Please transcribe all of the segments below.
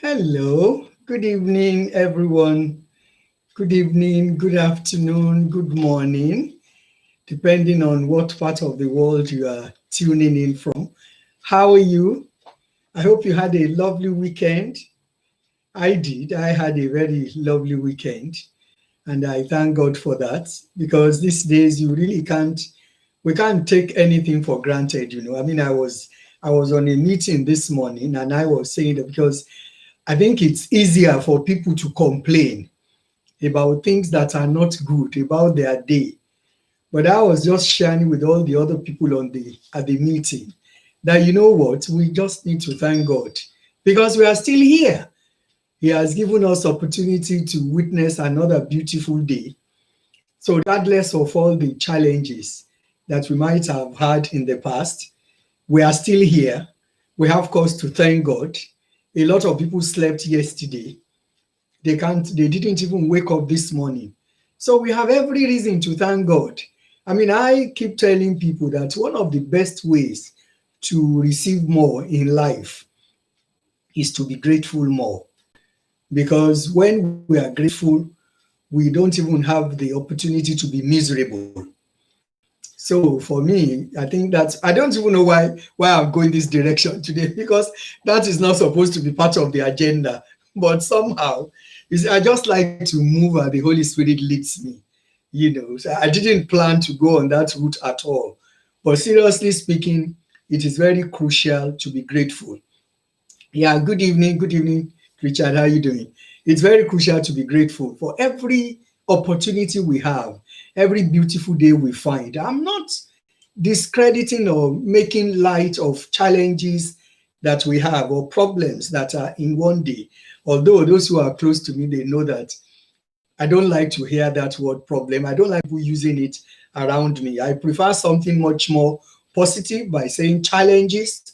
Hello, good evening, everyone. Good evening, good afternoon, good morning, depending on what part of the world you are tuning in from. How are you? I hope you had a lovely weekend. I did. I had a very lovely weekend, and I thank God for that because these days you really can't we can't take anything for granted, I mean, I was on a meeting this morning and I was saying that because I think it's easier for people to complain about things that are not good about their day. But I was just sharing with all the other people on the at the meeting that you know what, we just need to thank God because we are still here. He has given us opportunity to witness another beautiful day. So regardless of all the challenges that we might have had in the past, we are still here. We have cause to thank God. A lot of people slept yesterday. They didn't even wake up this morning. So we have every reason to thank God. I mean, I keep telling people that one of the best ways to receive more in life is to be grateful more. Because when we are grateful, we don't even have the opportunity to be miserable. So for me, I think that I don't even know why I'm going this direction today because that is not supposed to be part of the agenda. But somehow, you see, I just like to move where the Holy Spirit leads me. So I didn't plan to go on that route at all. But seriously speaking, it is very crucial to be grateful. Yeah, good evening, Richard. How are you doing? It's very crucial to be grateful for every opportunity we have, every beautiful day we find. I'm not discrediting or making light of challenges that we have or problems that are in one day. Although those who are close to me, they know that I don't like to hear that word problem. I don't like people using it around me. I prefer something much more positive by saying challenges.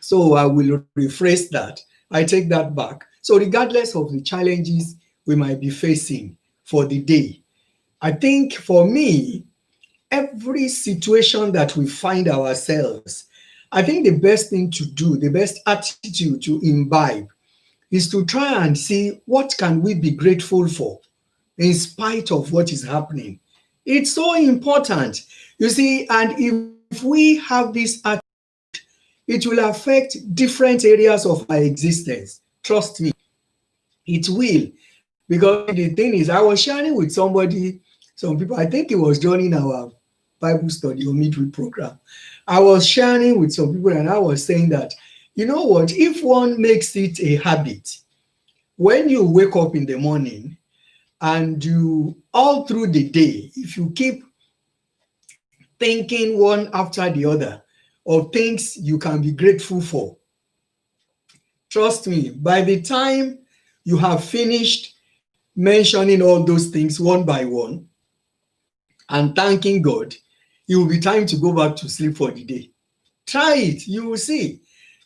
So I will rephrase that. I take that back. So regardless of the challenges we might be facing for the day, I think for me, every situation that we find ourselves, I think the best thing to do, the best attitude to imbibe is to try and see what can we be grateful for in spite of what is happening. It's so important. You see, and if we have this attitude, it will affect different areas of our existence. Trust me, it will. Because the thing is, I was sharing with somebody, some people, I think it was during our Bible study or midweek program. I was sharing with some people and I was saying that, you know what, if one makes it a habit, when you wake up in the morning and you all through the day, if you keep thinking one after the other of things you can be grateful for, trust me, by the time you have finished mentioning all those things one by one and thanking God, it will be time to go back to sleep for the day. Try it, you will see.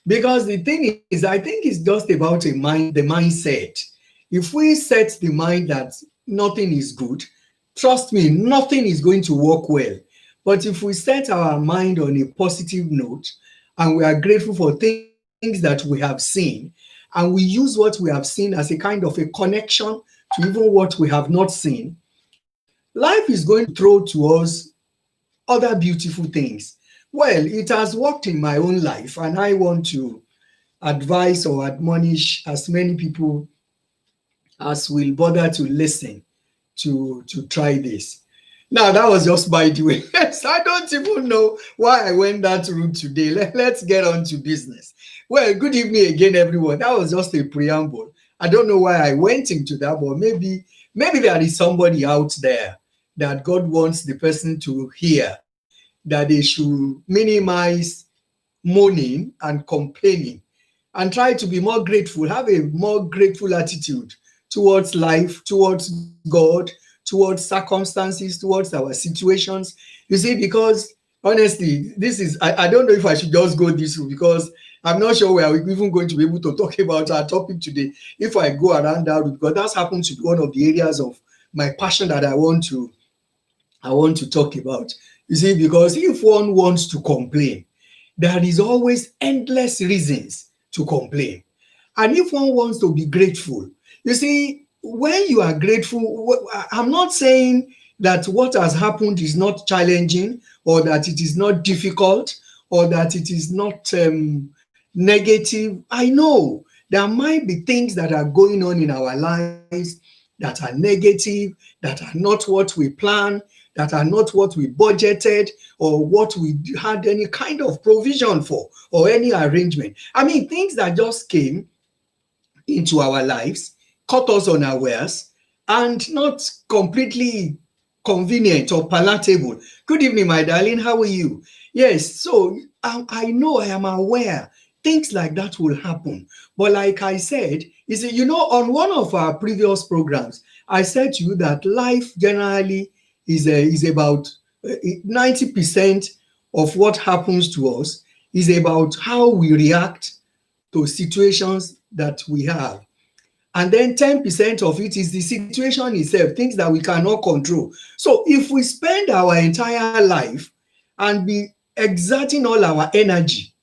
Because the thing is, I think it's just about the mindset. If we set the mind that nothing is good, trust me, nothing is going to work well. But if we set our mind on a positive note and we are grateful for things that we have seen, and we use what we have seen as a kind of a connection to even what we have not seen, life is going to throw to us other beautiful things. Well, it has worked in my own life, and I want to advise or admonish as many people as will bother to listen to try this. Now, that was just by the way. Yes, I don't even know why I went that route today. Let's get on to business. Well, good evening again, everyone. That was just a preamble. I don't know why I went into that, but maybe there is somebody out there that God wants the person to hear that they should minimize moaning and complaining and try to be more grateful, have a more grateful attitude towards life, towards God, towards circumstances, towards our situations. You see, because honestly, I don't know if I should just go this route because I'm not sure we are even going to be able to talk about our topic today if I go around that route, because that's happens to be one of the areas of my passion that I want to talk about. You see, because if one wants to complain, there is always endless reasons to complain. And if one wants to be grateful, you see, when you are grateful, I'm not saying that what has happened is not challenging, or that it is not difficult, or that it is not negative. I know there might be things that are going on in our lives that are negative, that are not what we planned, that are not what we budgeted, or what we had any kind of provision for, or any arrangement. I mean, things that just came into our lives, caught us unawares, and not completely convenient or palatable. Good evening, my darling. How are you? Yes, so I know, I am aware things like that will happen. But like I said, you see, on one of our previous programs, I said to you that life generally is about 90% of what happens to us is about how we react to situations that we have. And then 10% of it is the situation itself, things that we cannot control. So if we spend our entire life and be exerting all our energy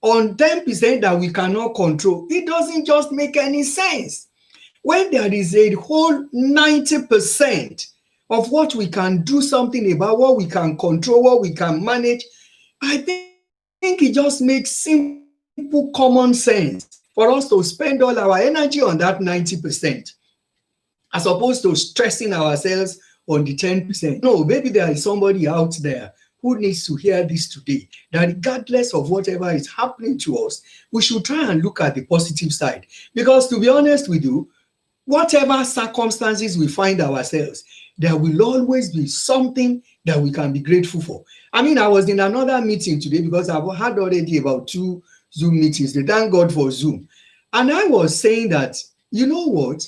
on 10% that we cannot control, it doesn't just make any sense. When there is a whole 90% of what we can do something about, what we can control, what we can manage, I think it just makes simple common sense for us to spend all our energy on that 90%, as opposed to stressing ourselves on the 10%. No, maybe there is somebody out there who needs to hear this today, that regardless of whatever is happening to us, we should try and look at the positive side. Because to be honest with you, whatever circumstances we find ourselves, there will always be something that we can be grateful for. I mean, I was in another meeting today, because I've had already about 2 Zoom meetings. They thank God for Zoom. And I was saying that, you know what?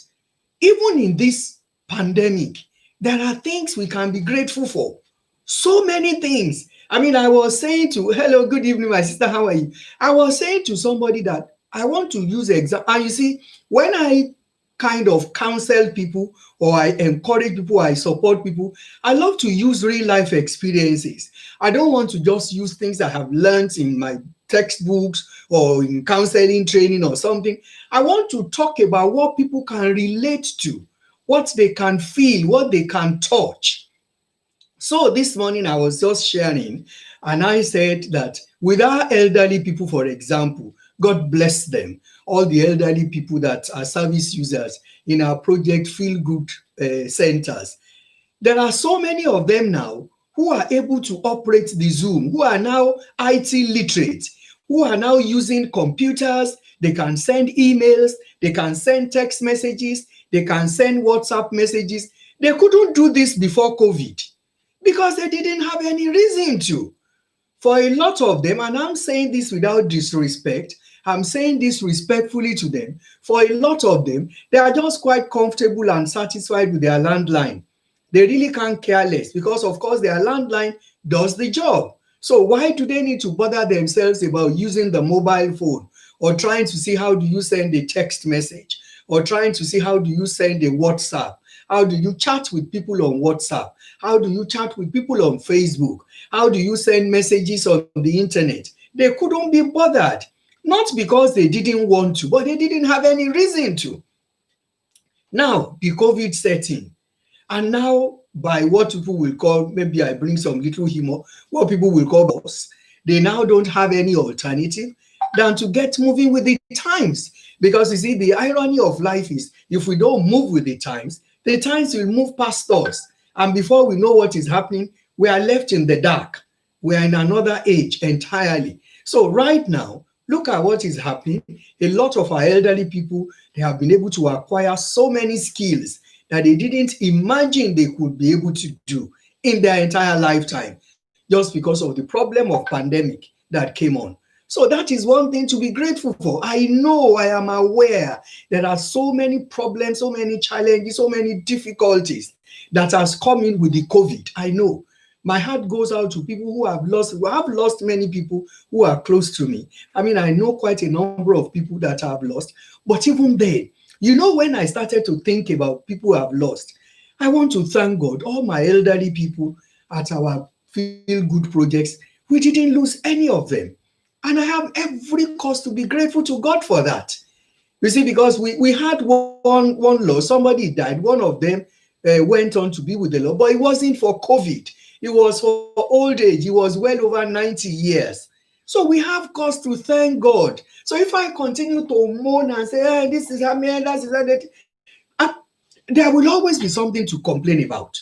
Even in this pandemic, there are things we can be grateful for. So many things. I mean, I was saying to, hello, good evening, my sister, how are you? I was saying to somebody that I want to use example. And you see, when I kind of counsel people, or I encourage people, I support people, I love to use real life experiences. I don't want to just use things I have learned in my textbooks or in counseling training or something. I want to talk about what people can relate to, what they can feel, what they can touch. So this morning I was just sharing, and I said that with our elderly people, for example, God bless them, all the elderly people that are service users in our project Feel Good centers. There are so many of them now who are able to operate the Zoom, who are now IT literate, who are now using computers. They can send emails, they can send text messages, they can send WhatsApp messages. They couldn't do this before COVID because they didn't have any reason to. For a lot of them, and I'm saying this without disrespect, I'm saying this respectfully to them, for a lot of them, they are just quite comfortable and satisfied with their landline. They really can't care less, because of course their landline does the job. So why do they need to bother themselves about using the mobile phone, or trying to see how do you send a text message, or trying to see how do you send a WhatsApp? How do you chat with people on WhatsApp? How do you chat with people on Facebook? How do you send messages on the internet? They couldn't be bothered. Not because they didn't want to, but they didn't have any reason to. Now, the COVID setting, and now by what people will call, maybe I bring some little humor, what people will call boss, they now don't have any alternative than to get moving with the times. Because you see, the irony of life is, if we don't move with the times will move past us. And before we know what is happening, we are left in the dark. We are in another age entirely. So right now, look at what is happening. A lot of our elderly people, they have been able to acquire so many skills that they didn't imagine they could be able to do in their entire lifetime, just because of the problem of pandemic that came on. So that is one thing to be grateful for. I know, I am aware there are so many problems, so many challenges, so many difficulties that has come in with the COVID. I know. My heart goes out to people who have lost many people who are close to me. I mean, I know quite a number of people that have lost, but even then, when I started to think about people who have lost, I want to thank God. All my elderly people at our Feel Good projects, we didn't lose any of them. And I have every cause to be grateful to God for that. You see, because we had one law, somebody died, one of them went on to be with the Lord, but it wasn't for COVID. It was for old age. He was well over 90 years. So we have cause to thank God. So if I continue to moan and say, hey, this is happening, that is that, there will always be something to complain about.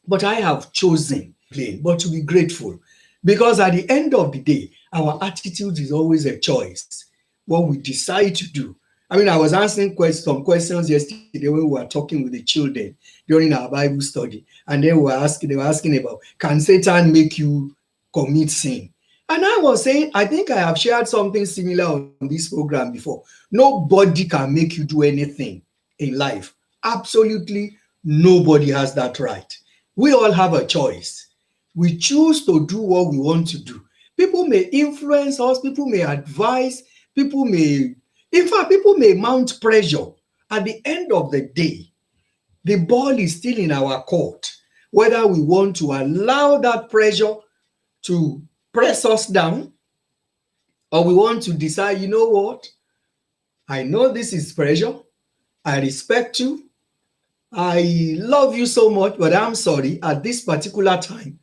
But I have chosen but to be grateful. Because at the end of the day, our attitude is always a choice. What we decide to do. I mean, I was answering some questions yesterday when we were talking with the children during our Bible study, and they were asking about, can Satan make you commit sin? And I was saying, I think I have shared something similar on this program before. Nobody can make you do anything in life. Absolutely nobody has that right. We all have a choice. We choose to do what we want to do. People may influence us, people may advise, people may mount pressure. At the end of the day, the ball is still in our court, whether we want to allow that pressure to press us down, or we want to decide, you know what, I know this is pressure, I respect you, I love you so much, but I'm sorry, at this particular time,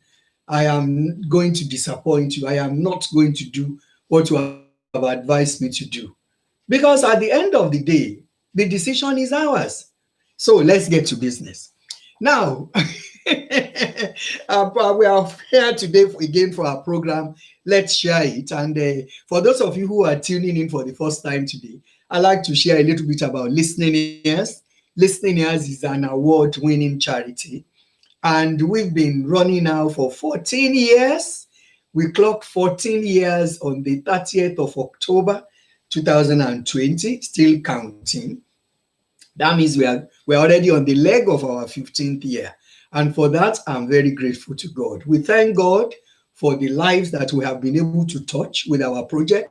I am going to disappoint you. I am not going to do what you have advised me to do. Because at the end of the day, the decision is ours. So let's get to business. Now, we are here today again for our program. Let's share it. And for those of you who are tuning in for the first time today, I'd like to share a little bit about Listening Ears. Listening Ears is an award-winning charity, and we've been running now for 14 years. We clocked 14 years on the 30th of October 2020, still counting. That means we're already on the leg of our 15th year. And for that, I'm very grateful to God. We thank God for the lives that we have been able to touch with our projects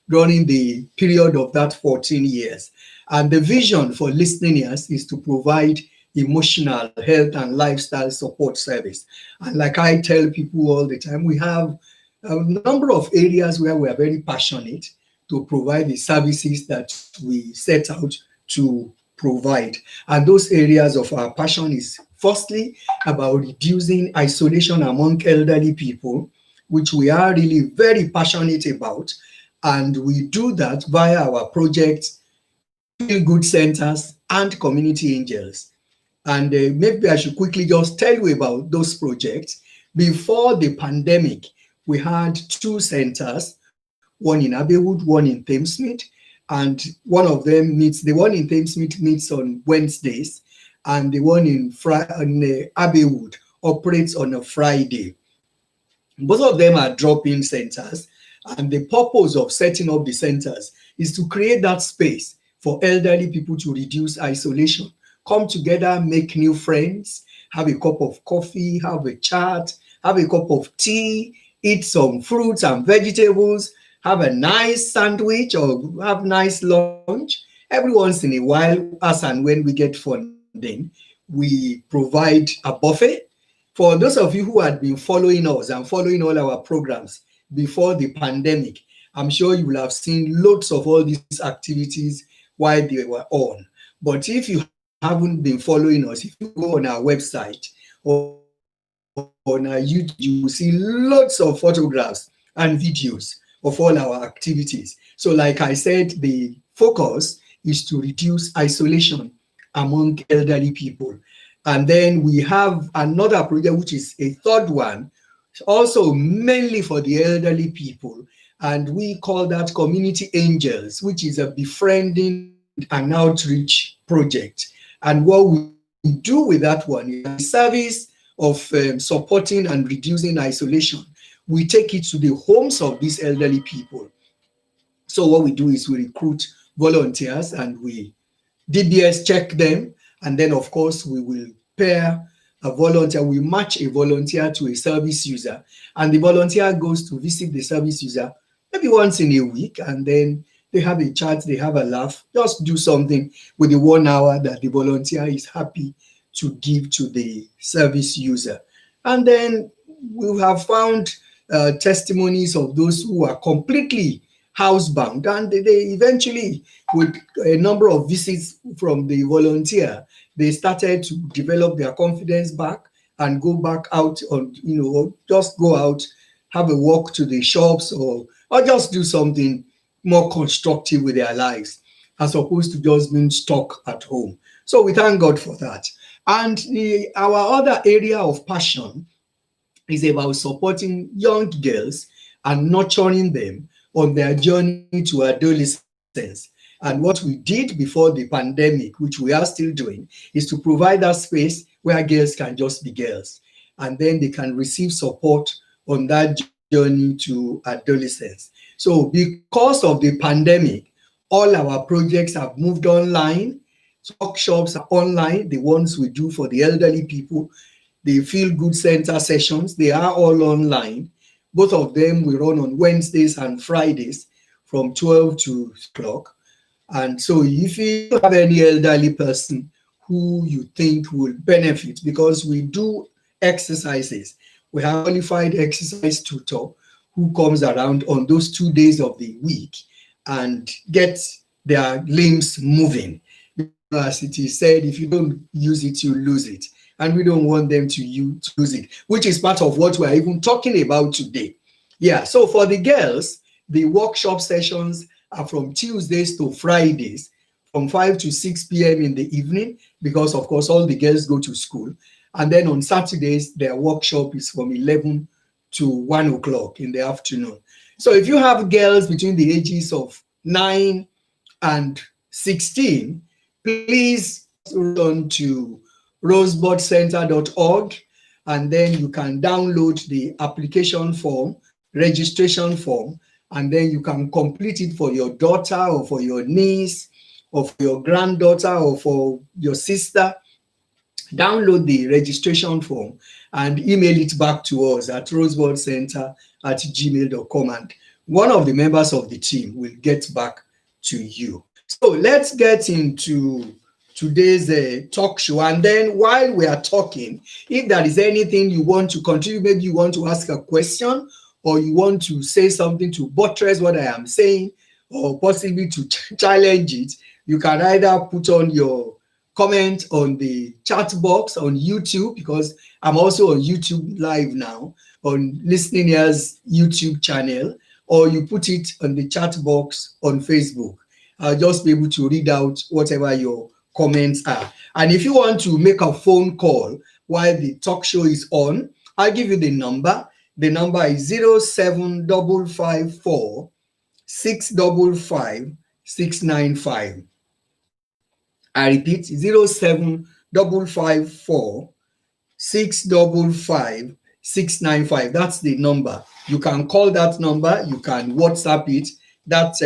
during the period of that 14 years. And the vision for Listening Ears is to provide emotional health and lifestyle support service. And like I tell people all the time, we have a number of areas where we are very passionate to provide the services that we set out to provide. And those areas of our passion is firstly about reducing isolation among elderly people, which we are really very passionate about. And we do that via our projects, Feel Good Centers, and Community Angels. And maybe I should quickly just tell you about those projects. Before the pandemic, we had two centers, one in Abbeywood, one in Thamesmead, and one of them the one in Thamesmead meets on Wednesdays, and the one in Abbeywood operates on a Friday. Both of them are drop-in centers, and the purpose of setting up the centers is to create that space for elderly people to reduce isolation, come together, make new friends, have a cup of coffee, have a chat, have a cup of tea, eat some fruits and vegetables, have a nice sandwich or have nice lunch. Every once in a while, as and when we get funding, we provide a buffet. For those of you who had been following us and following all our programs before the pandemic, I'm sure you will have seen loads of all these activities while they were on. But if you haven't been following us, if you go on our website or on our YouTube, you will see lots of photographs and videos of all our activities. So like I said, the focus is to reduce isolation among elderly people. And then we have another project, which is a third one, also mainly for the elderly people. And we call that Community Angels, which is a befriending and outreach project. And what we do with that one is the service of supporting and reducing isolation. We take it to the homes of these elderly people. So what we do is we recruit volunteers and we DBS check them. And then, of course, we will pair a volunteer. We match a volunteer to a service user. And the volunteer goes to visit the service user maybe once in a week. And then they have a chat, they have a laugh, just do something with the 1 hour that the volunteer is happy to give to the service user. And then we have found testimonies of those who are completely housebound, and they eventually, with a number of visits from the volunteer, they started to develop their confidence back and go back out on, or just go out, have a walk to the shops, or just do something more constructive with their lives, as opposed to just being stuck at home. So we thank God for that. And our other area of passion is about supporting young girls and nurturing them on their journey to adolescence. And what we did before the pandemic, which we are still doing, is to provide that space where girls can just be girls. And then they can receive support on that journey to adolescence. So because of the pandemic, all our projects have moved online. Workshops are online, the ones we do for the elderly people, the feel good center sessions, they are all online. Both of them we run on Wednesdays and Fridays from 12 to 3 o'clock. And so if you have any elderly person who you think will benefit, because we do exercises, we have qualified exercise tutor who comes around on those 2 days of the week and gets their limbs moving. As it is said, if you don't use it, you lose it. And we don't want them to use it, which is part of what we're even talking about today. Yeah, so for the girls, the workshop sessions are from Tuesdays to Fridays, from 5 to 6 p.m. in the evening, because of course all the girls go to school. And then on Saturdays, their workshop is from 11 to 1 o'clock in the afternoon. So if you have girls between the ages of 9 and 16, please run to rosebudcenter.org, and then you can download the application form, registration form, and then you can complete it for your daughter or for your niece or for your granddaughter or for your sister. Download the registration form and email it back to us at rosebudcenter@gmail.com, and one of the members of the team will get back to you. So let's get into today's talk show. And then while we are talking, if there is anything you want to contribute, maybe you want to ask a question or you want to say something to buttress what I am saying or possibly to challenge it, you can either put on your comment on the chat box on YouTube, because I'm also on YouTube live now on Listening Ears YouTube channel, or you put it on the chat box on Facebook. I'll just be able to read out whatever your comments are. And if you want to make a phone call while the talk show is on, I'll give you the number. The number is 07554 655 695. I repeat, 07554 655 695. That's the number. You can call that number. You can WhatsApp it. That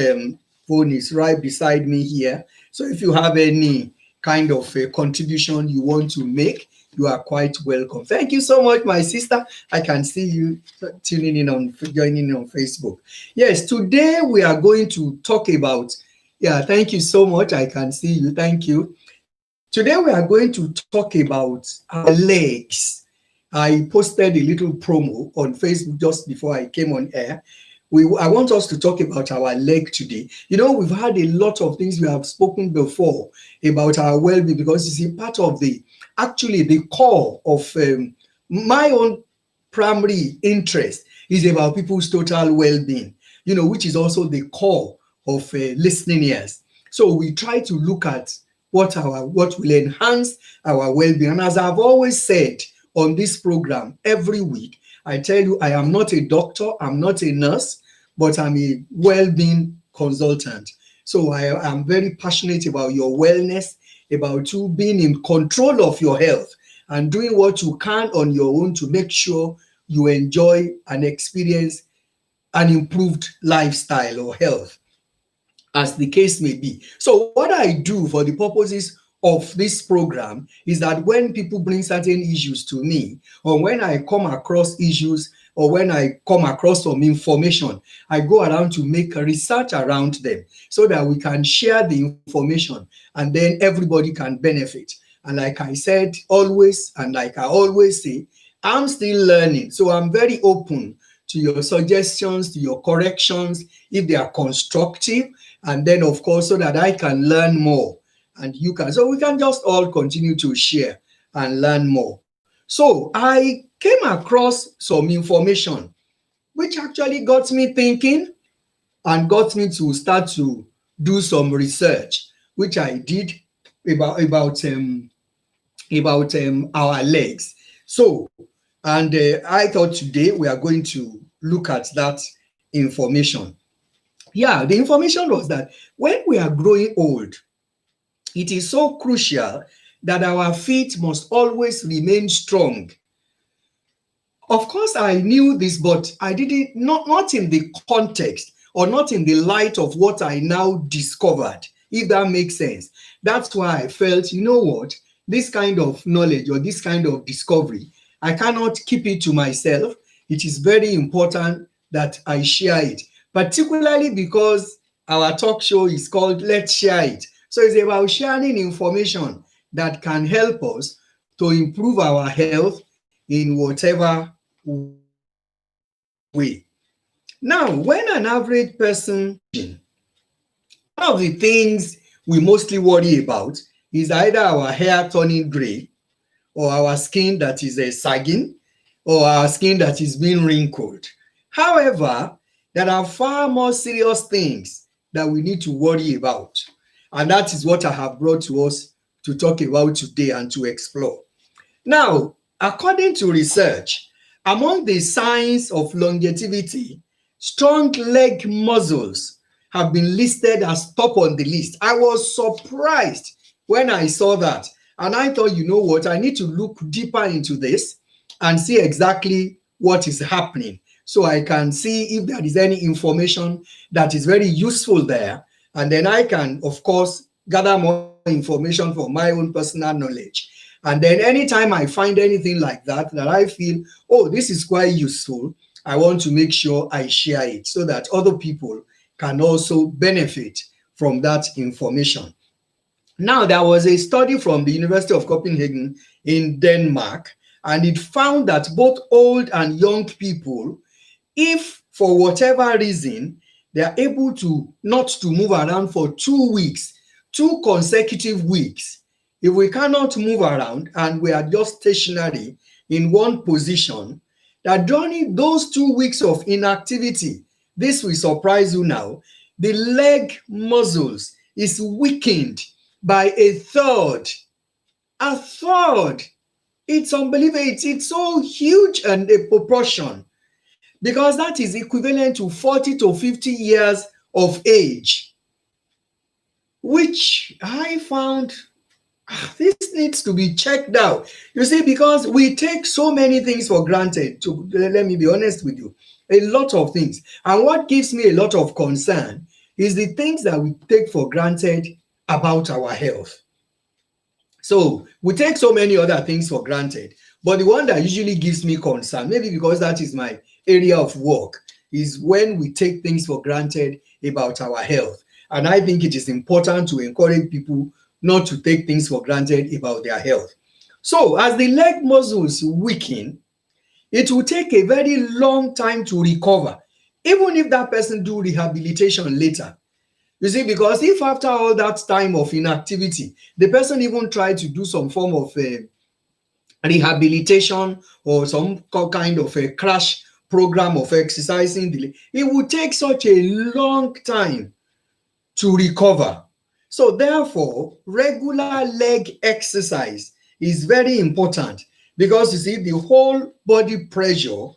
phone is right beside me here. So if you have any kind of a contribution you want to make, you are quite welcome. Thank you so much, my sister. I can see you joining in on Facebook. Yes, today we are going to talk about, thank you so much. I can see you. Thank you. Today we are going to talk about our legs. I posted a little promo on Facebook just before I came on air. I want us to talk about our leg today. We've had a lot of things we have spoken before about our well-being, because it's a part of the core of my own primary interest is about people's total well-being, which is also the core of Listening Ears. So we try to look at what will enhance our well-being. And as I've always said on this program every week, I tell you, I am not a doctor, I'm not a nurse, but I'm a well-being consultant. So I am very passionate about your wellness, about you being in control of your health and doing what you can on your own to make sure you enjoy and experience an improved lifestyle or health, as the case may be. So what I do for the purposes of this program is that when people bring certain issues to me, or when I come across issues, or when I come across some information, I go around to make a research around them so that we can share the information and then everybody can benefit. And like I said always, and like I always say, I'm still learning. So I'm very open to your suggestions, to your corrections, if they are constructive, and then of course so that I can learn more and you can, so we can just all continue to share and learn more. So I came across some information which actually got me thinking and got me to start to do some research, which I did about our legs. So, and I thought today we are going to look at that information. Yeah, the information was that when we are growing old, it is so crucial that our feet must always remain strong. Of course, I knew this, but I did it not in the context or not in the light of what I now discovered, if that makes sense. That's why I felt, you know what, this kind of knowledge or this kind of discovery, I cannot keep it to myself. It is very important that I share it, particularly because our talk show is called Let's Share It. So it's about sharing information that can help us to improve our health in whatever way. Now, when an average person, one of the things we mostly worry about is either our hair turning gray, or our skin that is sagging, or our skin that is being wrinkled. However, there are far more serious things that we need to worry about. And that is what I have brought to us to talk about today and to explore. Now, according to research, among the signs of longevity, strong leg muscles have been listed as top on the list. I was surprised when I saw that. And I thought, you know what, I need to look deeper into this and see exactly what is happening so I can see if there is any information that is very useful there. And then I can, of course, gather more information for my own personal knowledge. And then anytime I find anything like that, that I feel, oh, this is quite useful, I want to make sure I share it so that other people can also benefit from that information. Now, there was a study from the University of Copenhagen in Denmark, and it found that both old and young people, if for whatever reason, they are able to not to move around for 2 weeks, 2 consecutive weeks, if we cannot move around and we are just stationary in one position, that during those 2 weeks of inactivity, this will surprise you now, the leg muscles is weakened by a third. A third. It's unbelievable. It's so huge and a proportion, because that is equivalent to 40 to 50 years of age, which I found this needs to be checked out. You see, because we take so many things for granted. Let me be honest with you, a lot of things. And what gives me a lot of concern is the things that we take for granted about our health. So we take so many other things for granted, but the one that usually gives me concern, maybe because that is my area of work, is when we take things for granted about our health. And I think it is important to encourage people not to take things for granted about their health. So as the leg muscles weaken, it will take a very long time to recover, even if that person do rehabilitation later. You see, because if after all that time of inactivity, the person even tried to do some form of rehabilitation or some kind of a crash program of exercising, it will take such a long time to recover. So therefore, regular leg exercise is very important, because you see, the whole body pressure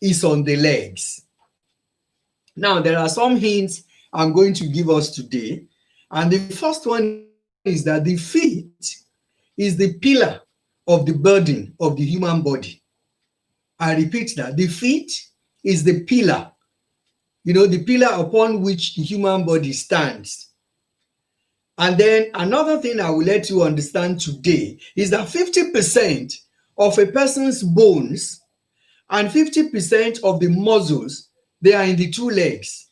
is on the legs. Now, there are some hints I'm going to give us today. And the first one is that the feet is the pillar of the burden of the human body. I repeat that. The feet is the pillar, the pillar upon which the human body stands. And then another thing I will let you understand today is that 50% of a person's bones and 50% of the muscles, they are in the 2 legs.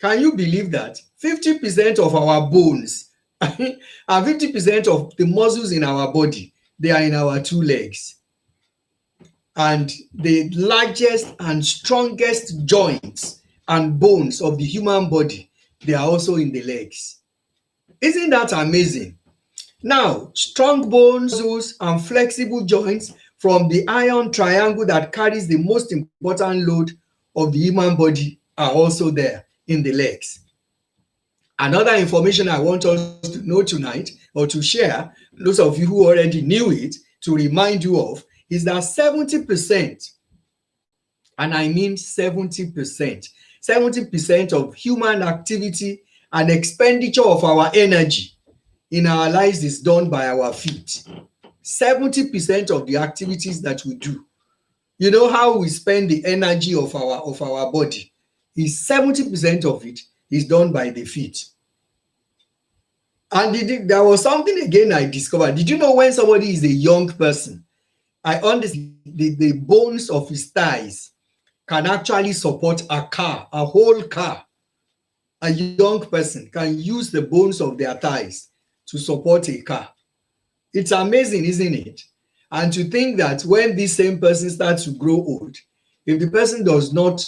Can you believe that? 50% of our bones and 50% of the muscles in our body, they are in our 2 legs. and the largest and strongest joints and bones of the human body, they are also in the legs. Isn't that amazing? Now, strong bones, muscles, and flexible joints from the iron triangle that carries the most important load of the human body are also there in the legs. Another information I want us to know tonight, or to share, those of you who already knew it, to remind you of, is that 70%, and I mean 70%, 70% of human activity and expenditure of our energy in our lives is done by our feet. 70% of the activities that we do, you know how we spend the energy of our body, is 70% of it is done by the feet. And there was something again I discovered. Did you know when somebody is a young person, I understand the bones of his thighs can actually support a car, a whole car. A young person can use the bones of their thighs to support a car. It's amazing, isn't it? And to think that when this same person starts to grow old, if the person does not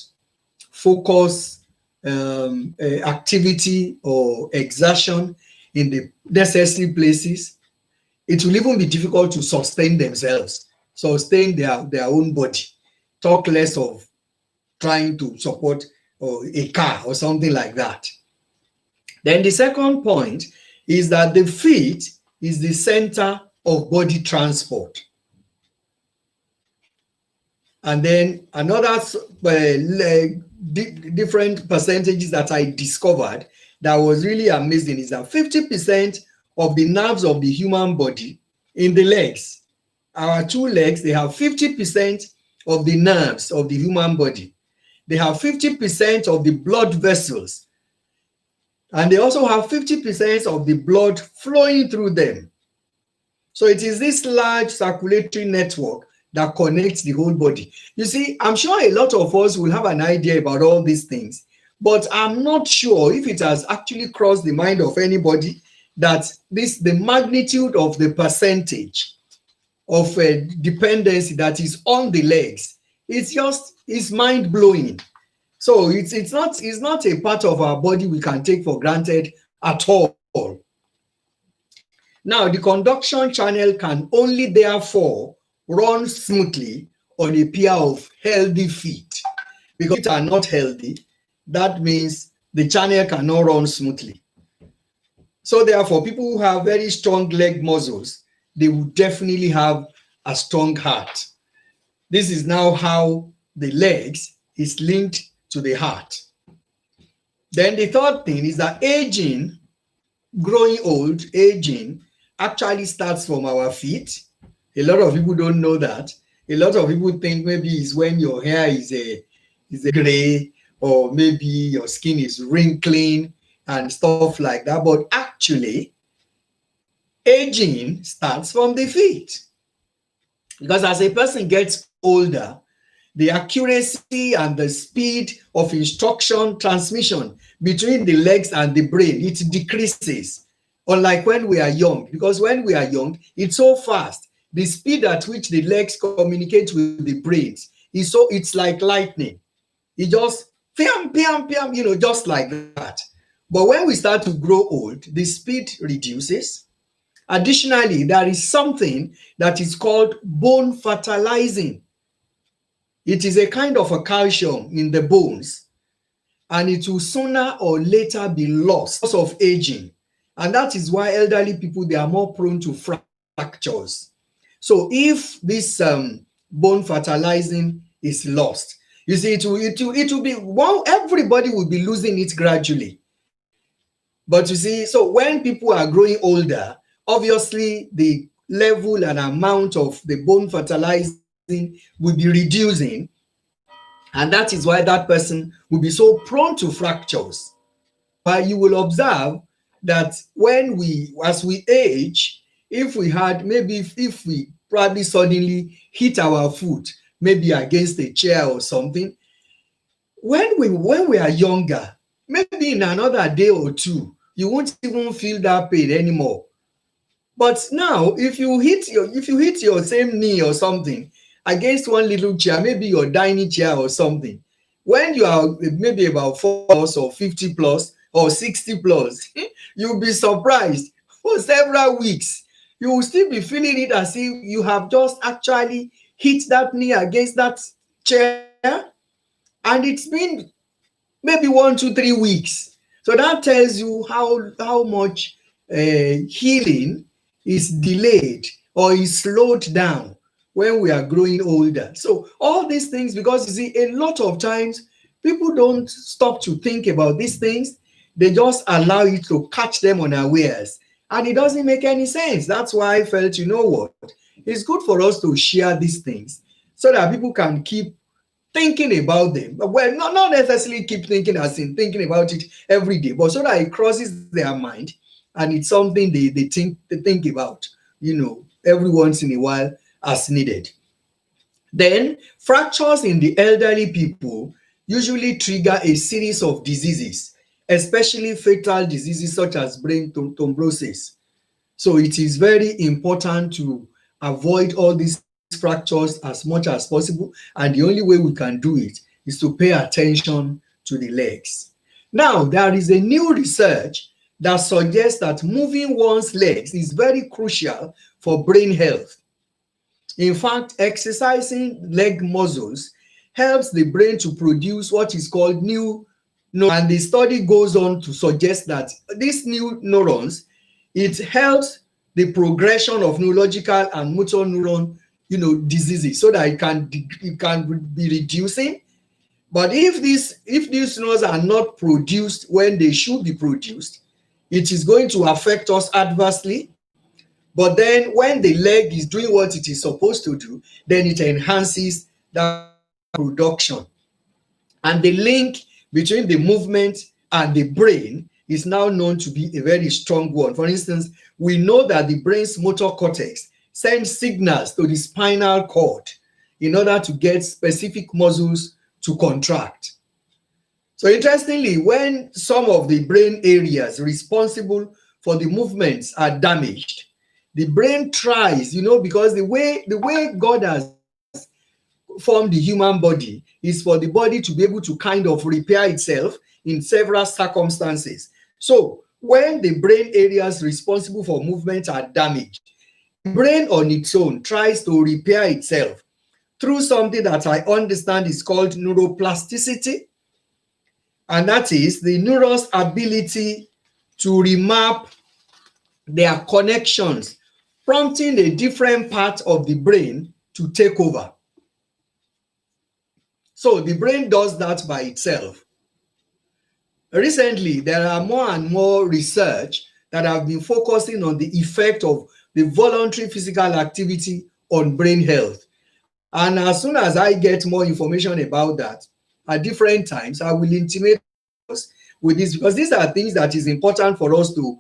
focus activity or exertion in the necessary places, it will even be difficult to sustain themselves, sustain their own body. Talk less of trying to support a car or something like that. Then the second point is that the feet is the center of body transport. And then another different percentages that I discovered that was really amazing is that 50% of the nerves of the human body in the legs, our two legs, they have 50% of the nerves of the human body. They have 50% of the blood vessels, and they also have 50% of the blood flowing through them. So it is this large circulatory network that connects the whole body. You see, I'm sure a lot of us will have an idea about all these things, but I'm not sure if it has actually crossed the mind of anybody that the magnitude of the percentage of dependency that is on the legs, it's mind-blowing. So it's not a part of our body we can take for granted at all. Now, the conduction channel can only therefore run smoothly on a pair of healthy feet. Because if feet are not healthy, that means the channel cannot run smoothly. So therefore, people who have very strong leg muscles, they will definitely have a strong heart. This is now how the legs is linked to the heart. Then the third thing is that aging, growing old, aging, actually starts from our feet. A lot of people don't know that. A lot of people think maybe it's when your hair is a gray, or maybe your skin is wrinkling and stuff like that. But actually, aging starts from the feet. Because as a person gets older, the accuracy and the speed of instruction transmission between the legs and the brain, it decreases. Unlike when we are young, because when we are young, it's so fast. The speed at which the legs communicate with the brains it's like lightning. It just piam, piam, piam, just like that. But when we start to grow old, the speed reduces. Additionally, there is something that is called bone fertilizing. It is a kind of a calcium in the bones, and it will sooner or later be lost because of aging. And that is why elderly people, they are more prone to fractures. So if this bone fertilizing is lost, you see, it will be, well, everybody will be losing it gradually. But you see, so when people are growing older, obviously the level and amount of the bone fertilizing will be reducing. And that is why that person will be so prone to fractures. But you will observe that as we age, if we probably suddenly hit our foot, maybe against a chair or something, when we are younger, maybe in another day or two, you won't even feel that pain anymore. But now, if you hit your same knee or something, against one little chair, maybe your dining chair or something. When you are maybe about 4 plus or 50 plus or 60 plus, you'll be surprised for several weeks. You will still be feeling it as if you have just actually hit that knee against that chair, and it's been maybe 1 to 3 weeks. So that tells you how much healing is delayed or is slowed down when we are growing older. So all these things, because you see, a lot of times people don't stop to think about these things. They just allow it to catch them unawares. And it doesn't make any sense. That's why I felt, you know what? It's good for us to share these things so that people can keep thinking about them. Well, not necessarily keep thinking as in thinking about it every day, but so that it crosses their mind and it's something they think about, every once in a while as needed. Then fractures in the elderly people usually trigger a series of diseases, especially fatal diseases such as brain thrombosis. So it is very important to avoid all these fractures as much as possible. And the only way we can do it is to pay attention to the legs. Now, there is a new research that suggests that moving one's legs is very crucial for brain health. In fact, exercising leg muscles helps the brain to produce what is called new neurons. And the study goes on to suggest that these new neurons, it helps the progression of neurological and motor neuron, diseases, so that it can be reducing. But if these neurons are not produced when they should be produced, it is going to affect us adversely. But then when the leg is doing what it is supposed to do, then it enhances that production. And the link between the movement and the brain is now known to be a very strong one. For instance, we know that the brain's motor cortex sends signals to the spinal cord in order to get specific muscles to contract. So interestingly, when some of the brain areas responsible for the movements are damaged, the brain tries, because the way God has formed the human body is for the body to be able to kind of repair itself in several circumstances. So when the brain areas responsible for movement are damaged, the brain on its own tries to repair itself through something that I understand is called neuroplasticity. And that is the neurons' ability to remap their connections, prompting a different part of the brain to take over. So the brain does that by itself. Recently, there are more and more research that have been focusing on the effect of the voluntary physical activity on brain health. And as soon as I get more information about that at different times, I will intimate us with this, because these are things that is important for us to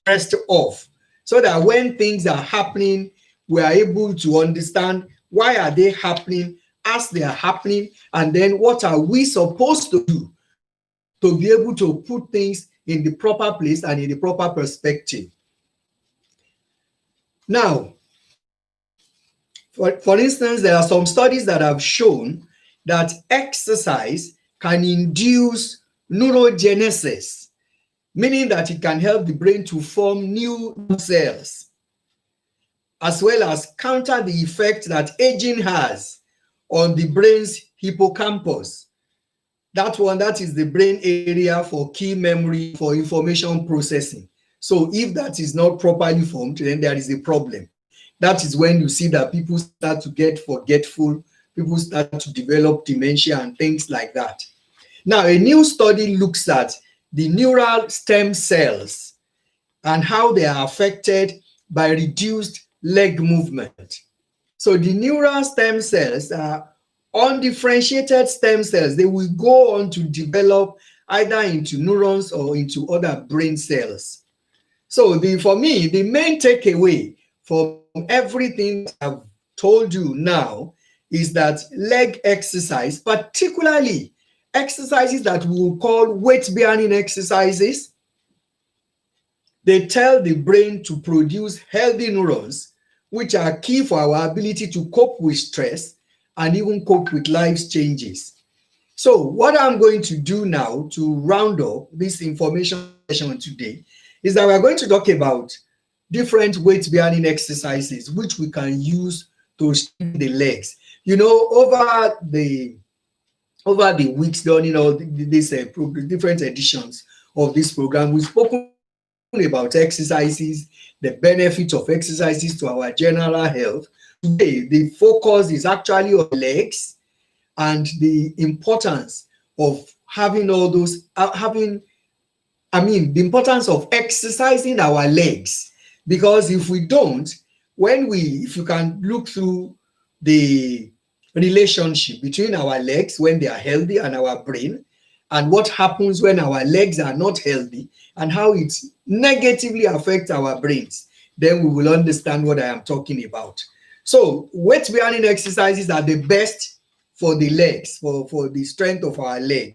rest off, so that when things are happening, we are able to understand why are they happening as they are happening, and then what are we supposed to do to be able to put things in the proper place and in the proper perspective. Now, for instance, there are some studies that have shown that exercise can induce neurogenesis, meaning that it can help the brain to form new cells, as well as counter the effect that aging has on the brain's hippocampus. That is the brain area for key memory, for information processing. So if that is not properly formed, then there is a problem. That is when you see that people start to get forgetful, people start to develop dementia and things like that. Now, a new study looks at the neural stem cells and how they are affected by reduced leg movement. So the neural stem cells are undifferentiated stem cells. They will go on to develop either into neurons or into other brain cells. So for me, the main takeaway from everything I've told you now is that leg exercise, particularly exercises that we will call weight-bearing exercises, they tell the brain to produce healthy neurons, which are key for our ability to cope with stress and even cope with life's changes. So what I'm going to do now to round up this information session today is that we're going to talk about different weight bearing exercises which we can use to strengthen the legs. You know, over the weeks during all these different editions of this program, we've spoken about exercises, the benefits of exercises to our general health. Today, the focus is actually on legs and the importance of having all those, the importance of exercising our legs. Because if we don't, if you can look through the relationship between our legs when they are healthy and our brain, and what happens when our legs are not healthy, and how it negatively affects our brains, then we will understand what I am talking about. So weight bearing exercises are the best for the legs, for the strength of our legs.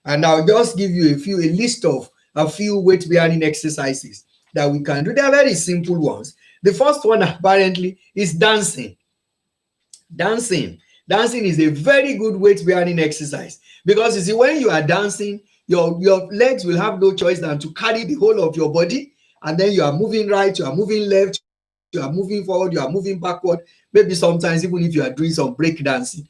And I'll just give you a list of a few weight bearing exercises that we can do. They are very simple ones. The first one apparently is dancing. Dancing is a very good weight bearing exercise, because you see, when you are dancing, your legs will have no choice than to carry the whole of your body, and then you are moving right, you are moving left, you are moving forward, you are moving backward. Maybe sometimes even if you are doing some break dancing,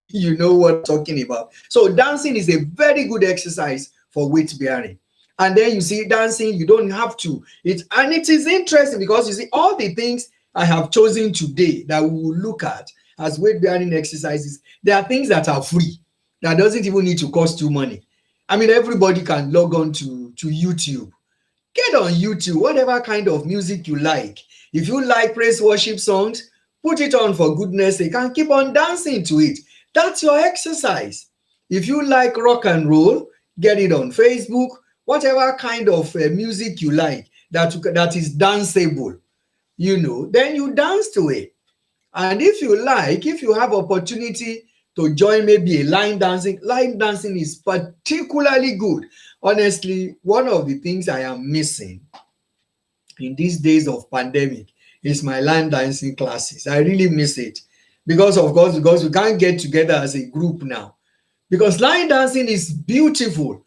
you know what I'm talking about. So dancing is a very good exercise for weight bearing. And then you see, dancing, you don't have to. It is interesting, because you see, all the things I have chosen today that we will look at as weight bearing exercises, there are things that are free, that doesn't even need to cost you money. I mean, everybody can log on to YouTube. Get on YouTube, whatever kind of music you like. If you like praise worship songs, put it on, for goodness sake, and keep on dancing to it. That's your exercise. If you like rock and roll, get it on Facebook. Whatever kind of music you like that is danceable, then you dance to it. And if you have opportunity to join maybe a line dancing is particularly good. Honestly, one of the things I am missing in these days of pandemic is my line dancing classes. I really miss it, because we can't get together as a group now. Because line dancing is beautiful.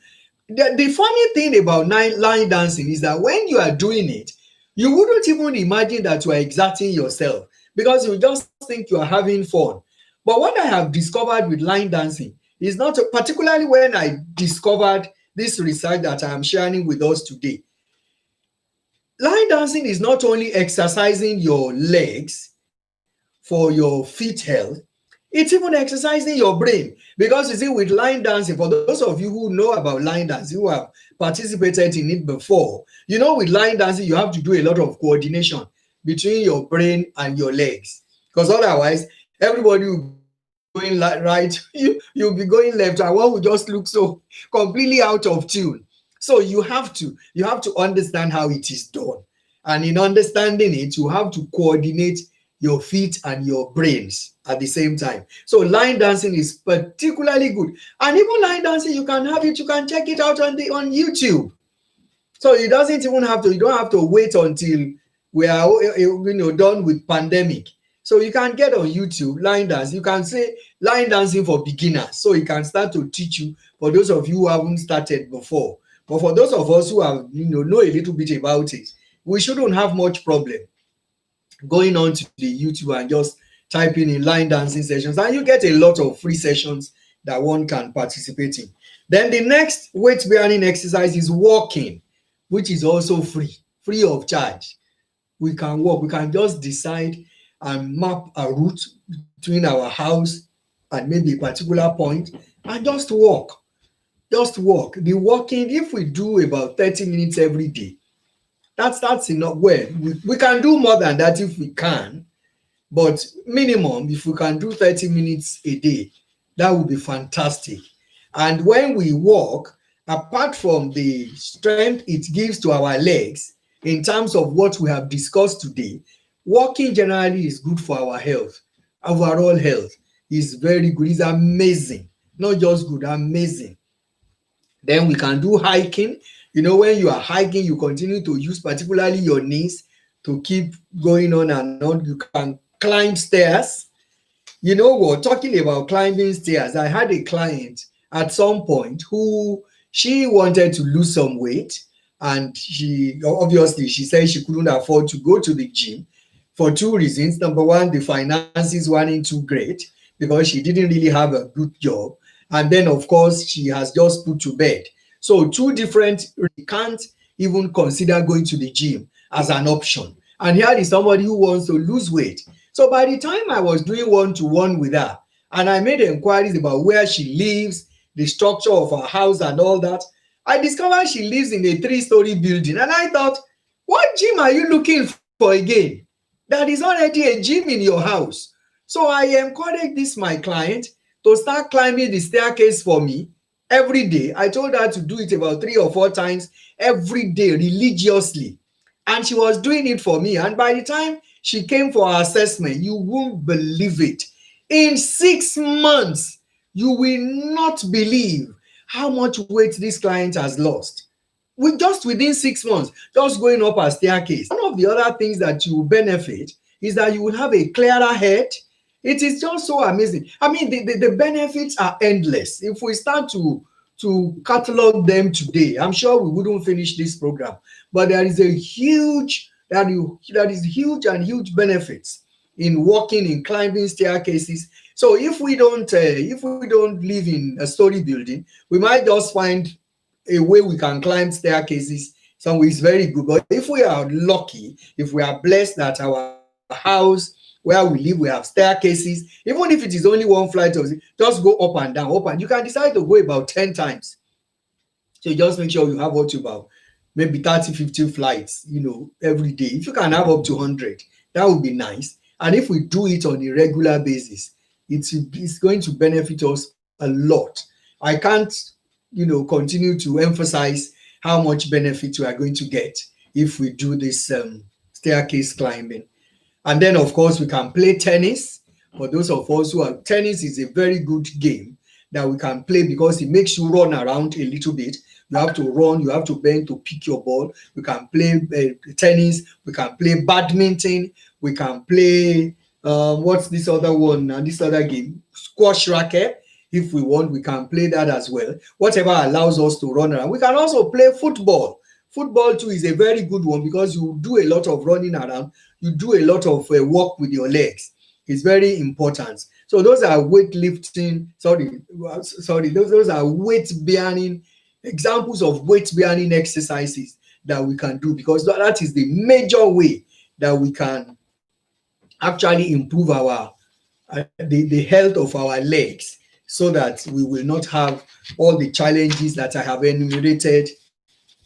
The funny thing about line dancing is that when you are doing it, you wouldn't even imagine that you are exerting yourself, because you just think you are having fun. But what I have discovered with line dancing is not, particularly when I discovered this research that I am sharing with us today. Line dancing is not only exercising your legs for your feet health, it's even exercising your brain. Because you see, with line dancing, for those of you who know about line dancing, who have participated in it before, with line dancing, you have to do a lot of coordination between your brain and your legs. Because otherwise, everybody will be going right, you'll be going left, and one will just look so completely out of tune. So you have to understand how it is done. And in understanding it, you have to coordinate your feet and your brains at the same time. So line dancing is particularly good. And even line dancing, you can check it out on YouTube. So you don't have to wait until we are done with pandemic. So you can get on YouTube line dance. You can say line dancing for beginners. So it can start to teach you, for those of you who haven't started before. But for those of us who have know a little bit about it, we shouldn't have much problem going on to the YouTube and just typing in line dancing sessions, and you get a lot of free sessions that one can participate in. Then the next weight bearing exercise is walking, which is also free of charge. We can walk. We can just decide and map a route between our house and maybe a particular point, and just walk. The walking, if we do about 30 minutes every day, that's enough. Well, we can do more than that if we can, but minimum, if we can do 30 minutes a day, that would be fantastic. And when we walk, apart from the strength it gives to our legs, in terms of what we have discussed today, walking generally is good for our health. Overall health is very good. It's amazing. Not just good, amazing. Then we can do hiking. When you are hiking, you continue to use particularly your knees to keep going on and on. You can climb stairs. You know what? Talking about climbing stairs, I had a client at some point who she wanted to lose some weight, and she obviously she said she couldn't afford to go to the gym for two reasons. Number one, the finances weren't too great because she didn't really have a good job, and then of course she has just put to bed. So two different, you can't even consider going to the gym as an option. And here is somebody who wants to lose weight. So by the time I was doing one-to-one with her, and I made inquiries about where she lives, the structure of her house and all that, I discovered she lives in a three-story building. And I thought, what gym are you looking for again? That is already a gym in your house. So I encouraged this my client to start climbing the staircase for me every day. I told her to do it about 3 or 4 times every day religiously. And she was doing it for me. And by the time she came for her assessment, you won't believe it. In 6 months, you will not believe how much weight this client has lost. Just within 6 months, just going up a staircase. One of the other things that you will benefit is that you will have a clearer head. It is just so amazing. I mean, the benefits are endless. If we start to catalog them today, I'm sure we wouldn't finish this program. But there is a huge that is huge and huge benefits in walking, in climbing staircases. So if we don't live in a story building, we might just find a way we can climb staircases somewhere is very good. But if we are lucky, if we are blessed that our house where we live, we have staircases, even if it is only one flight of, just go up and down, up, and you can decide to go about 10 times. So just make sure you have what you about maybe 30, 50 flights, every day. If you can have up to 100, that would be nice. And if we do it on a regular basis, it's going to benefit us a lot. I can't, continue to emphasize how much benefit we are going to get if we do this staircase climbing. And then, of course, we can play tennis. For those of us who are, tennis is a very good game that we can play because it makes you run around a little bit. You have to run, you have to bend to pick your ball. We can play tennis, we can play badminton, we can play, what's this other one, and this other game? Squash racket. If we want, we can play that as well. Whatever allows us to run around. We can also play football. Football too is a very good one because you do a lot of running around. You do a lot of work with your legs. It's very important. So those are weightlifting, those are weight bearing, examples of weight bearing exercises that we can do, because that is the major way that we can actually improve our the health of our legs, so that we will not have all the challenges that I have enumerated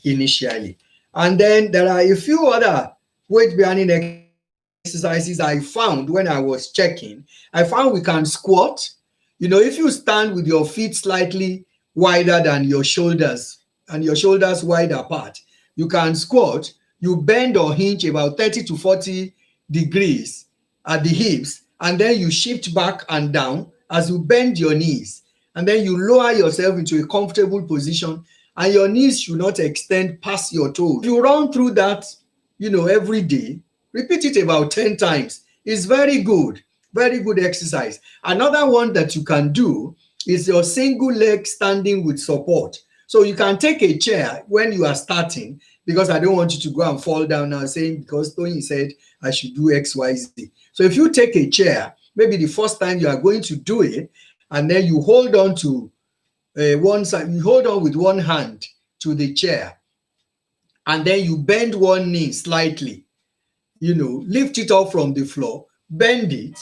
initially. And then there are a few other weight bearing exercises I found when I was checking. I found we can squat. If you stand with your feet slightly wider than your shoulders and your shoulders wide apart, you can squat. You bend or hinge about 30 to 40 degrees at the hips, and then you shift back and down as you bend your knees, and then you lower yourself into a comfortable position, and your knees should not extend past your toes. If you run through that, every day, repeat it about 10 times. It's very good exercise. Another one that you can do is your single leg standing with support. So you can take a chair when you are starting, because I don't want you to go and fall down now saying, because Tony said I should do XYZ. So if you take a chair, maybe the first time you are going to do it, and then you hold on to one side, you hold on with one hand to the chair, and then you bend one knee slightly, lift it up from the floor, bend it,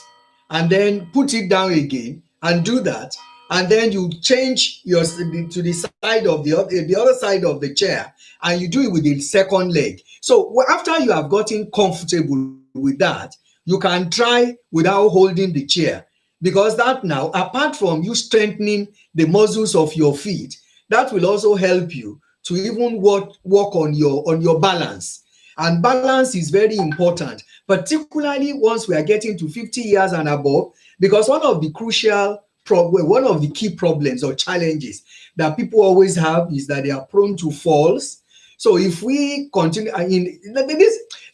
and then put it down again, and do that. And then you change to the side of the other side of the chair, and you do it with the second leg. So after you have gotten comfortable with that, you can try without holding the chair, because that now, apart from you strengthening the muscles of your feet, that will also help you to even work on your balance. And balance is very important, particularly once we are getting to 50 years and above, because one of the key problems or challenges that people always have is that they are prone to falls. So if we continue, I mean,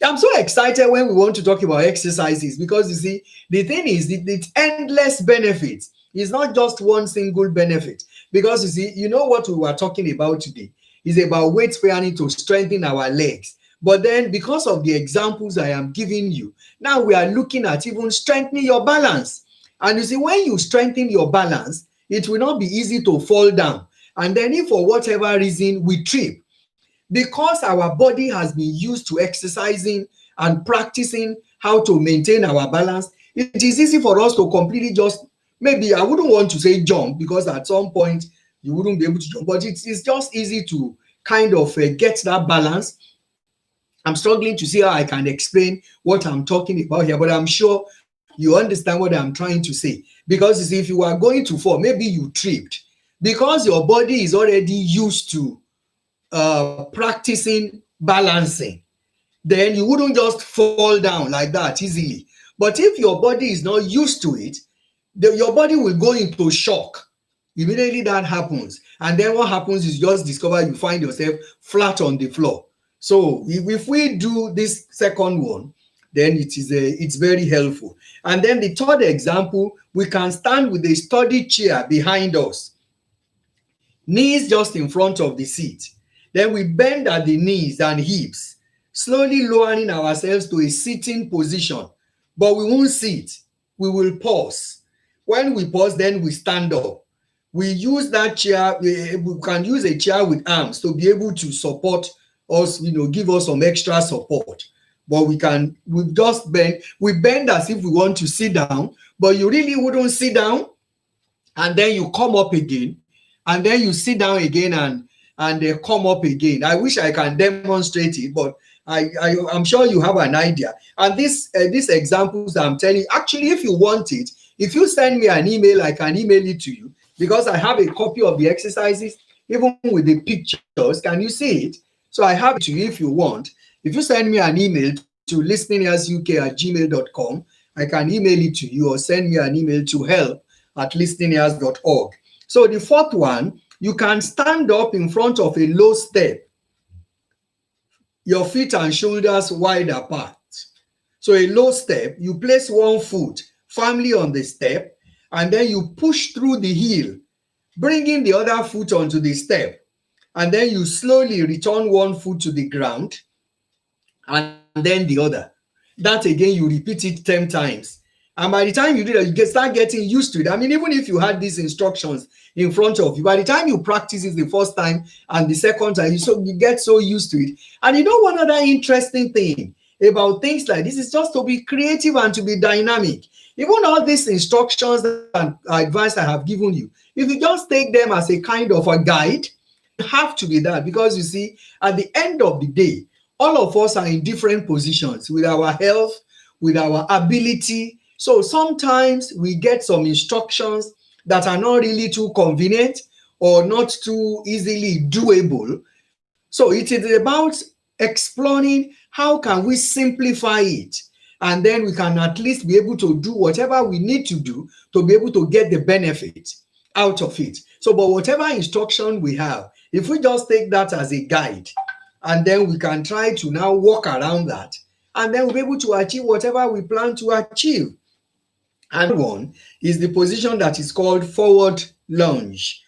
I'm so excited when we want to talk about exercises, because you see, the thing is, it's endless benefits. It's not just one single benefit. Because you see, you know what we were talking about today is about weight bearing to strengthen our legs. But then, because of the examples I am giving you, now we are looking at even strengthening your balance. And you see, when you strengthen your balance, it will not be easy to fall down. And then, if for whatever reason we trip, because our body has been used to exercising and practicing how to maintain our balance, it is easy for us to completely just, maybe I wouldn't want to say jump, because at some point you wouldn't be able to jump, but it's just easy to kind of get that balance. I'm struggling to see how I can explain what I'm talking about here, but I'm sure you understand what I'm trying to say. Because you see, if you are going to fall, maybe you tripped, because your body is already used to practicing balancing, then you wouldn't just fall down like that easily. But if your body is not used to it, your body will go into shock. Immediately that happens. And then what happens is, just discover you find yourself flat on the floor. So if we do this second one, then it's very helpful. And then the third example, we can stand with a study chair behind us, knees just in front of the seat. Then we bend at the knees and hips, slowly lowering ourselves to a sitting position. But we won't sit, we will pause. When we pause, then we stand up. We use that chair, we can use a chair with arms to be able to support us, give us some extra support. But we just bend, we bend as if we want to sit down, but you really wouldn't sit down, and then you come up again, and then you sit down again, and they come up again. I wish I can demonstrate it, but I'm sure you have an idea. And these examples I'm telling you, actually, if you want it, if you send me an email, I can email it to you, because I have a copy of the exercises, even with the pictures. Can you see it? So I have it to you if you want. If you send me an email to listeningearsuk@gmail.com, I can email it to you, or send me an email to help@listeningears.org. So the fourth one, you can stand up in front of a low step, your feet and shoulders wide apart. So a low step, you place one foot firmly on the step, and then you push through the heel, bringing the other foot onto the step. And then you slowly return one foot to the ground, and then the other. That again, you repeat it 10 times. And by the time you do that, you start getting used to it. I mean, even if you had these instructions in front of you, by the time you practice it the first time and the second time, you get so used to it. And you know, one other interesting thing about things like this is just to be creative and to be dynamic. Even all these instructions and advice I have given you, if you just take them as a kind of a guide, you have to be that. Because you see, at the end of the day, all of us are in different positions with our health, with our ability. So sometimes we get some instructions that are not really too convenient or not too easily doable. So it is about exploring how can we simplify it, and then we can at least be able to do whatever we need to do to be able to get the benefit out of it. So, but whatever instruction we have, if we just take that as a guide, and then we can try to now walk around that, and then we'll be able to achieve whatever we plan to achieve. And one is the position that is called forward lunge.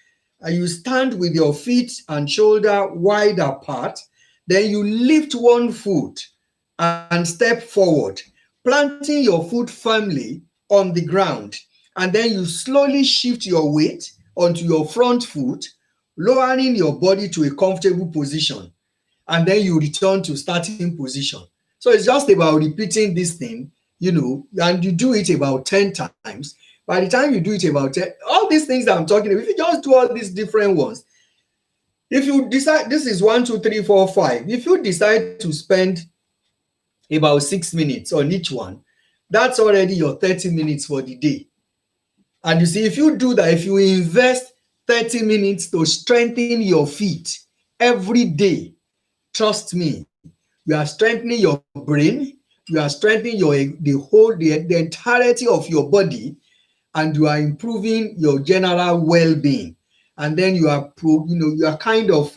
You stand with your feet and shoulder wide apart, then you lift one foot and step forward, planting your foot firmly on the ground, and then you slowly shift your weight onto your front foot, lowering your body to a comfortable position, and then you return to starting position. So it's just about repeating this thing, and you do it about 10 times. By the time you do it about 10, all these things that I'm talking about, if you just do all these different ones, if you decide this is 1, 2, 3, 4, 5, if you decide to spend about 6 minutes on each one, that's already your 30 minutes for the day. And you see, if you do that, if you invest 30 minutes to strengthen your feet every day, trust me, you are strengthening your brain, you are strengthening the entirety of your body, and you are improving your general well-being. and then you are you are kind of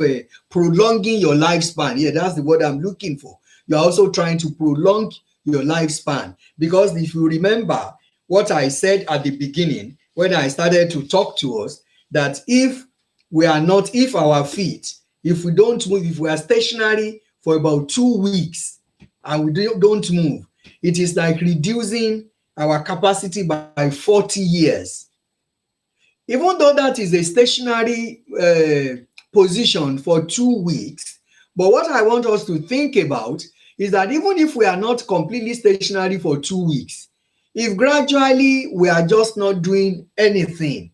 prolonging your lifespan. Yeah, that's the word I'm looking for. You're also trying to prolong your lifespan, because if you remember what I said at the beginning when I started to talk to us, that if our feet, if we don't move, if we are stationary for about 2 weeks and we don't move, it is like reducing our capacity by 40 years. Even though that is a stationary position for 2 weeks, but what I want us to think about is that even if we are not completely stationary for 2 weeks, if gradually we are just not doing anything,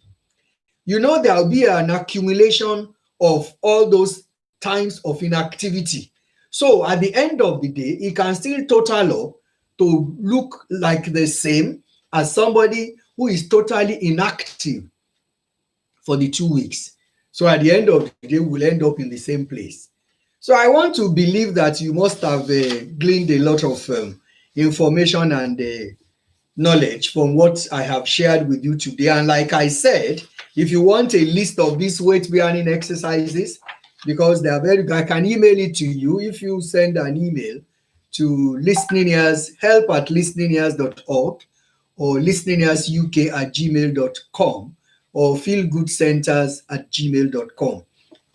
there will be an accumulation of all those times of inactivity. So at the end of the day, it can still total up to look like the same as somebody who is totally inactive for the 2 weeks. So at the end of the day, we'll end up in the same place. So I want to believe that you must have gleaned a lot of information and knowledge from what I have shared with you today. And like I said, if you want a list of these weight bearing exercises, because they are I can email it to you if you send an email to help@listeningears.org or listeningearsuk@gmail.com or feelgoodcenters@gmail.com.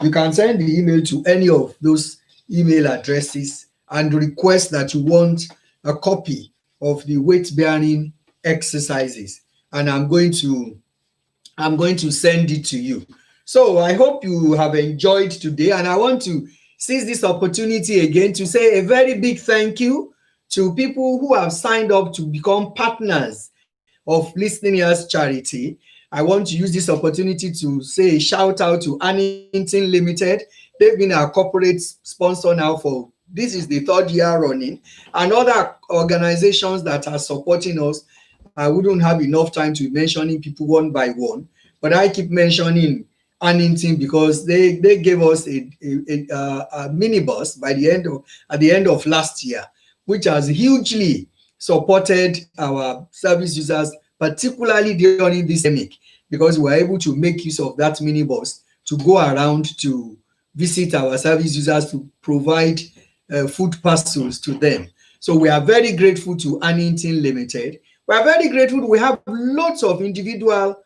You can send the email to any of those email addresses and request that you want a copy of the weight bearing exercises, and I'm going to send it to you. So I hope you have enjoyed today, and I want to seize this opportunity again to say a very big thank you to people who have signed up to become partners of Listening Ears Charity. I want to use this opportunity to say a shout out to Annington Limited. They've been our corporate sponsor now for this is the 3rd year running, and other organizations that are supporting us. I wouldn't have enough time to be mentioning people one by one, but I keep mentioning Annington because they gave us a minibus at the end of last year, which has hugely supported our service users, particularly during this pandemic, because we were able to make use of that minibus to go around to visit our service users to provide food parcels to them. So we are very grateful to Annington Limited. We are very grateful. We have lots of individual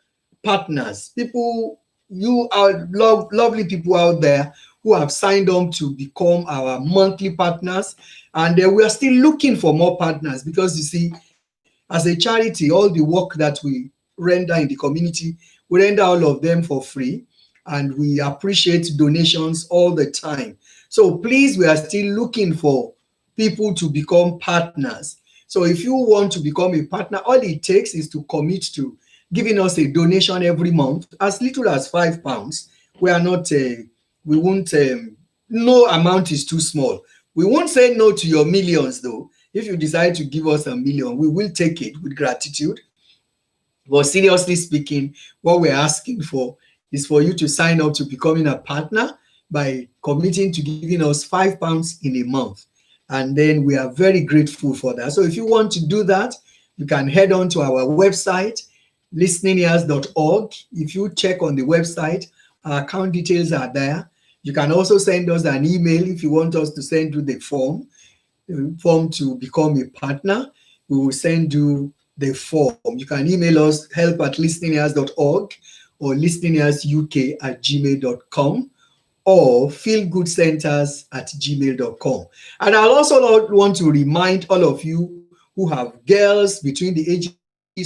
partners, people, you are lovely people out there who have signed on to become our monthly partners. And we are still looking for more partners because, you see, as a charity, all the work that we render in the community, we render all of them for free. And we appreciate donations all the time. So please, we are still looking for people to become partners. So if you want to become a partner, all it takes is to commit to giving us a donation every month, as little as £5. We are not, we won't, no amount is too small. We won't say no to your millions though. If you decide to give us $1 million, we will take it with gratitude. But seriously speaking, what we're asking for is for you to sign up to becoming a partner by committing to giving us £5 in a month. And then we are very grateful for that. So if you want to do that, you can head on to our website, listeningears.org. If you check on the website, our account details are there. You can also send us an email if you want us to send you the form to become a partner. We will send you the form. You can email us help@listeningears.org or listeningearsuk@gmail.com or feelgoodcenters@gmail.com. And I'll also want to remind all of you who have girls between the ages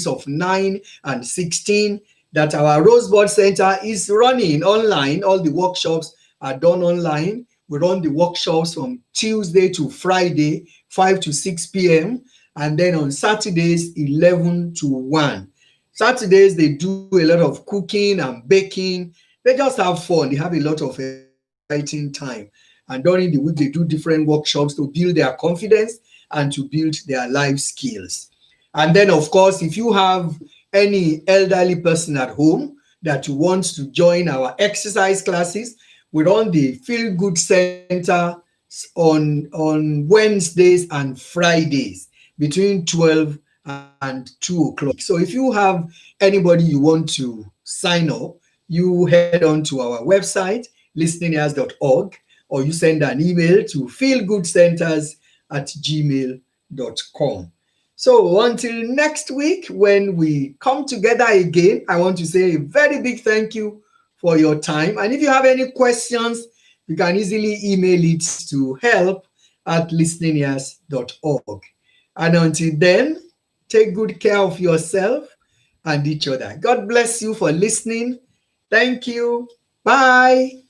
of 9 and 16 that our Rosebud Center is running online. All the workshops are done online. We run the workshops from Tuesday to Friday, 5 to 6 p.m. and then on Saturdays, 11 to 1. Saturdays, they do a lot of cooking and baking. They just have fun. They have a lot of exciting time. And during the week, they do different workshops to build their confidence and to build their life skills. And then, of course, if you have any elderly person at home that wants to join our exercise classes, we run the Feel Good Center on Wednesdays and Fridays between 12 and 2 o'clock. So if you have anybody you want to sign up you head on to our website, listeningears.org, or you send an email to feelgoodcenters@gmail.com. So until next week, when we come together again, I want to say a very big thank you for your time. And if you have any questions, you can easily email it to help@listeningears.org. And until then, take good care of yourself and each other. God bless you for listening. Thank you. Bye.